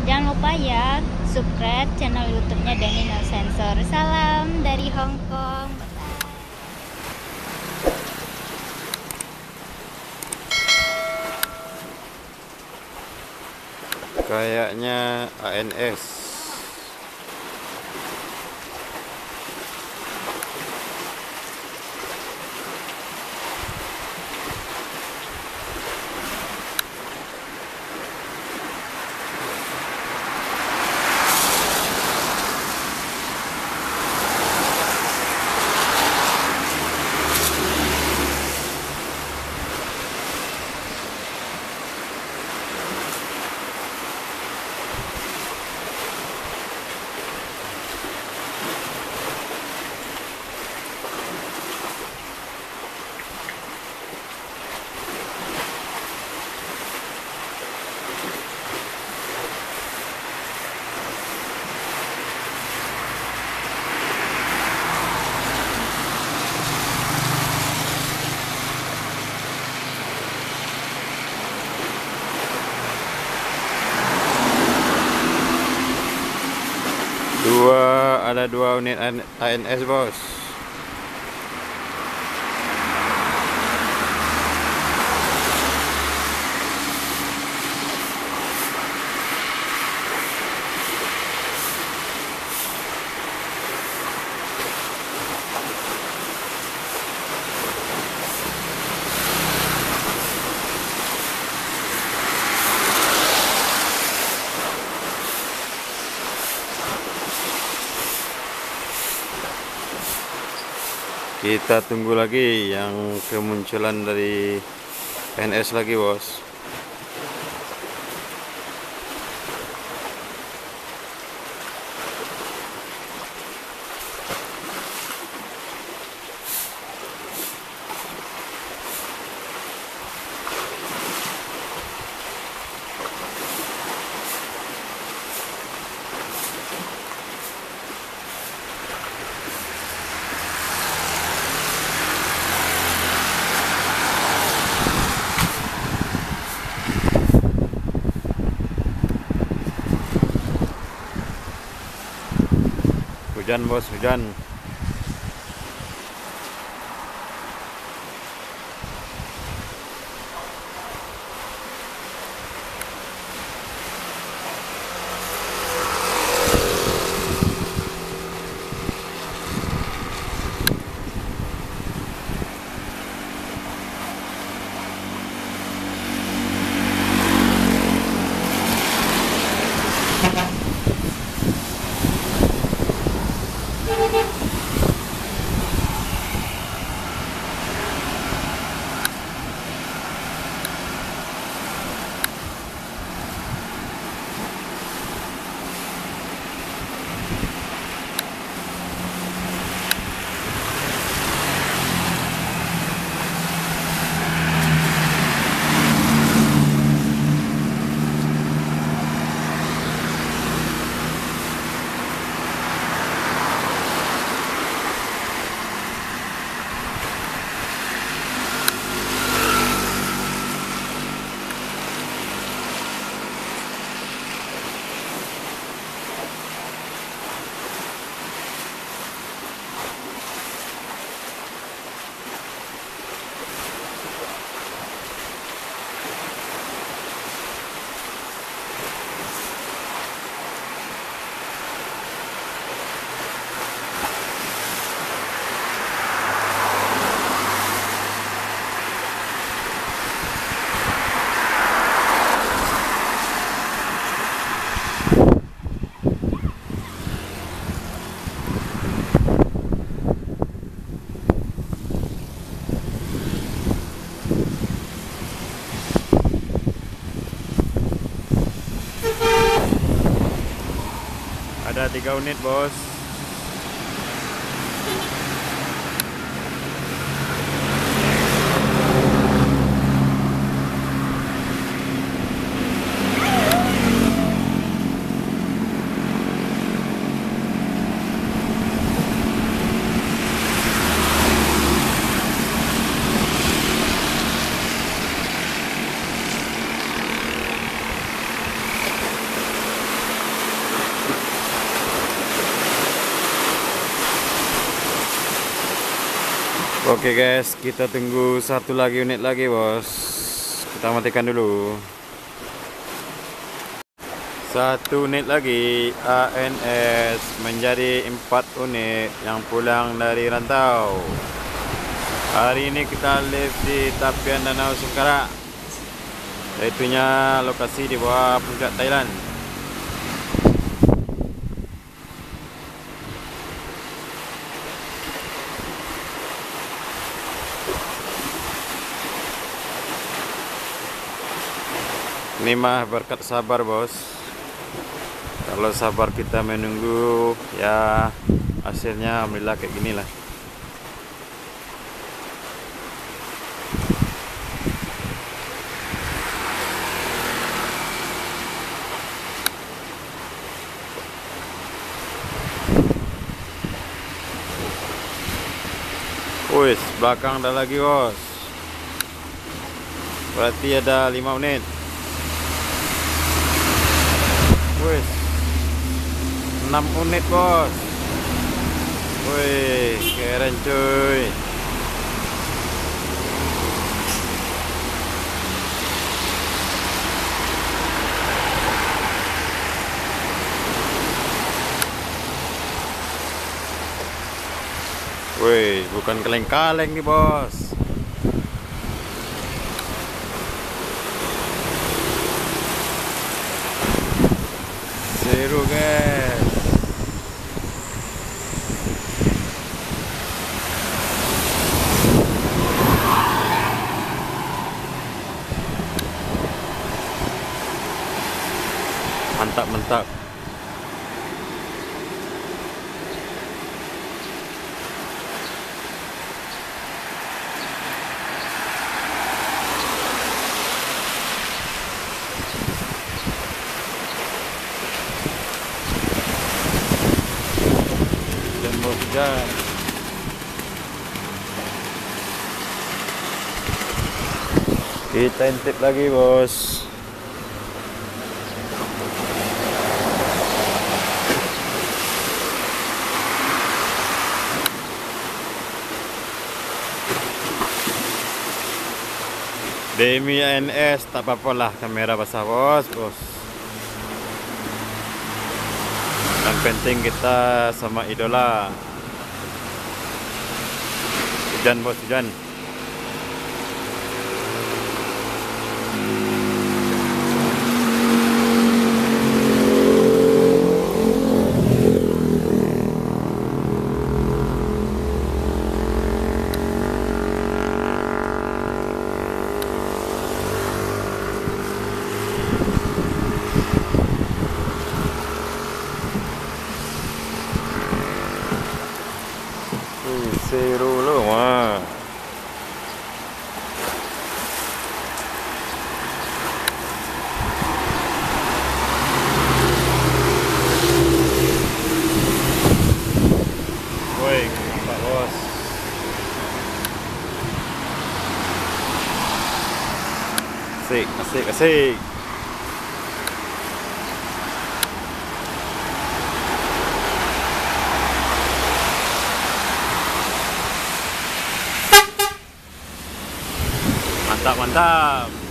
Jangan lupa ya subscribe channel YouTube-nya Dani No Sensor. Salam dari Hong Kong. Kayaknya ANS. Ada dua unit ANS, bos. Kita tunggu lagi yang kemunculan dari PNS lagi, bos. Hujan, bos, hujan. Ada 3 unit, bos. Oke guys, kita tunggu satu lagi unit lagi bos. Kita matikan dulu. Satu unit lagi ANS menjadi 4 unit yang pulang dari rantau. Hari ini kita live di Tapian Danau Sengkarak, yaitunya lokasi di bawah puncak Thailand. Ini mah berkat sabar bos. Kalau sabar kita menunggu, ya hasilnya alhamdulillah kayak gini lah. Wis, belakang ada lagi bos. Berarti ada 5 unit. Wis, 6 unit bos. Wih, keren cuy. Wih, bukan kaleng-kaleng nih bos. Seru guys. Mantap, mantap. Hujan. Kita intip lagi bos. Demi ANS tak apa-apalah kamera basah bos. Yang penting kita sama idola. Hujan bos, hujan. Seru loh mah. Woi, nampak bos. Asik, asik, asik. Mantap, mantap.